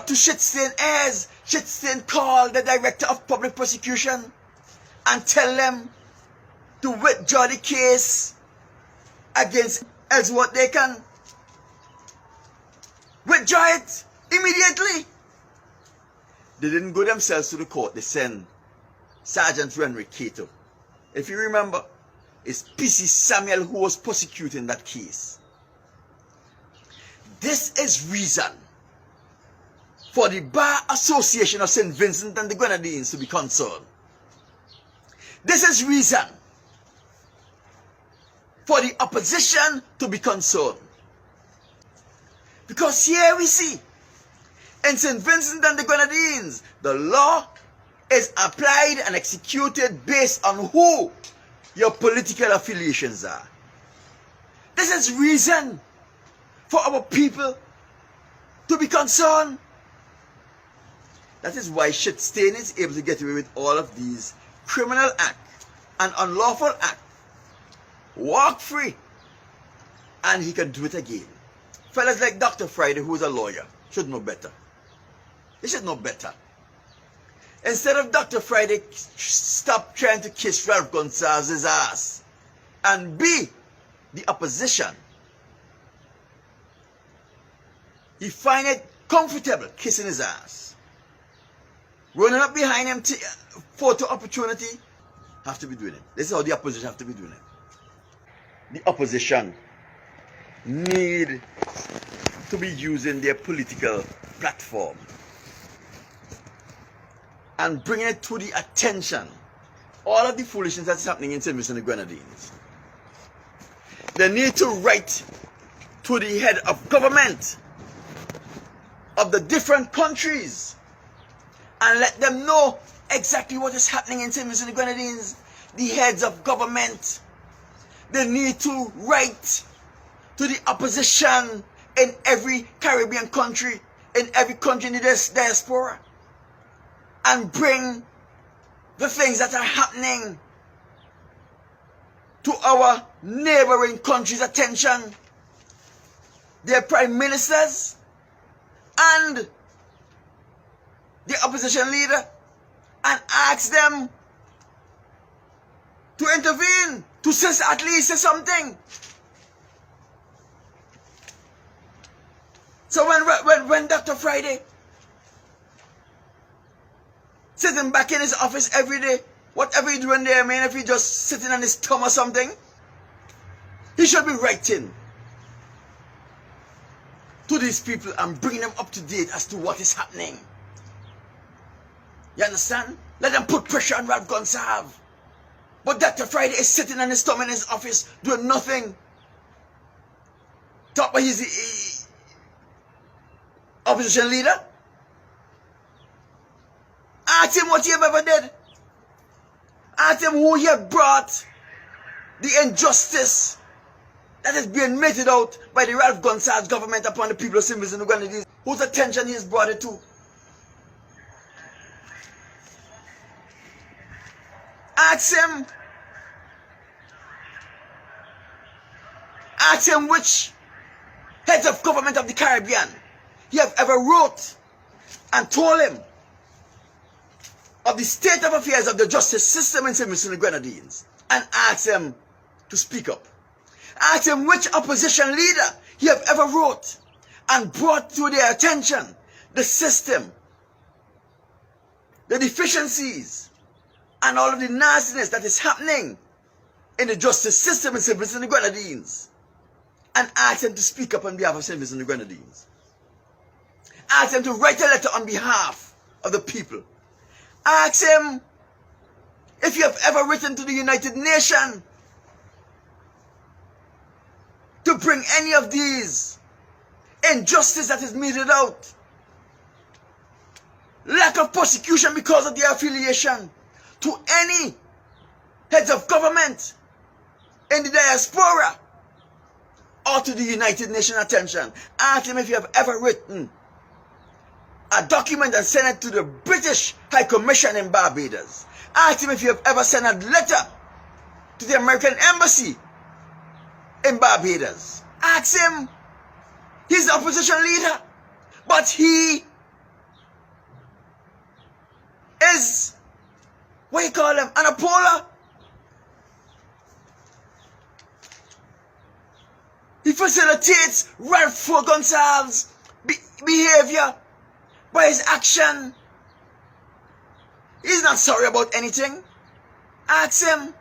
But to Shitstain heirs, Shitstain called the director of public prosecution and tell them to withdraw the case against as what they can withdraw it immediately. They didn't go themselves to the court. They sent Sergeant Henry Cato. If you remember, it's PC Samuel who was prosecuting that case. This is reason for the Bar Association of St. Vincent and the Grenadines to be concerned. This is reason for the opposition to be concerned. Because here we see, in St. Vincent and the Grenadines, the law is applied and executed based on who your political affiliations are. This is reason for our people to be concerned. That is why Shitstain is able to get away with all of these criminal acts and unlawful acts. Walk free. And he can do it again. Fellas like Dr. Friday, who is a lawyer, should know better. He should know better. Instead of Dr. Friday stop trying to kiss Ralph Gonsalves' ass and be the opposition, he find it comfortable kissing his ass. Running up behind him, photo opportunity, have to be doing it. This is how the opposition have to be doing it. The opposition need to be using their political platform and bringing it to the attention all of the foolishness that's happening in St. Vincent and the Grenadines. They need to write to the head of government of the different countries and let them know exactly what is happening in St. Vincent and the Grenadines. The heads of government, they need to write to the opposition in every Caribbean country, in every country in the diaspora, and bring the things that are happening to our neighboring countries' attention, their prime ministers and the opposition leader, and ask them to intervene, to at least say something. So when Dr. Friday sitting back in his office every day, whatever he's doing there, man, if he's just sitting on his thumb or something, he should be writing to these people and bringing them up to date as to what is happening. You understand? Let them put pressure on Ralph Gonsalves. But Dr. Friday is sitting on his thumb in his office doing nothing. Talk about he's the opposition leader. Ask him what he ever did. Ask him who he have brought the injustice that is being meted out by the Ralph Gonsalves government upon the people of St. Vincent and the Grenadines, whose attention he has brought it to. Ask him which heads of government of the Caribbean he have ever wrote and told him of the state of affairs of the justice system in St. Vincent and the Grenadines, and ask him to speak up. Ask him which opposition leader he have ever wrote and brought to their attention the system, the deficiencies, and all of the nastiness that is happening in the justice system in St. Vincent and the Grenadines, and ask him to speak up on behalf of St. Vincent and the Grenadines. Ask him to write a letter on behalf of the people. Ask him if you have ever written to the United Nations to bring any of these injustice that is meted out, lack of persecution because of their affiliation, to any heads of government in the diaspora or to the United Nations attention. Ask him if you have ever written a document and sent it to the British High Commission in Barbados. Ask him if you have ever sent a letter to the American Embassy in Barbados. Ask him. He's the opposition leader, but he What you call them? Anapola? He facilitates Ralph Gonsalves' behavior by his action. He's not sorry about anything. Ask him.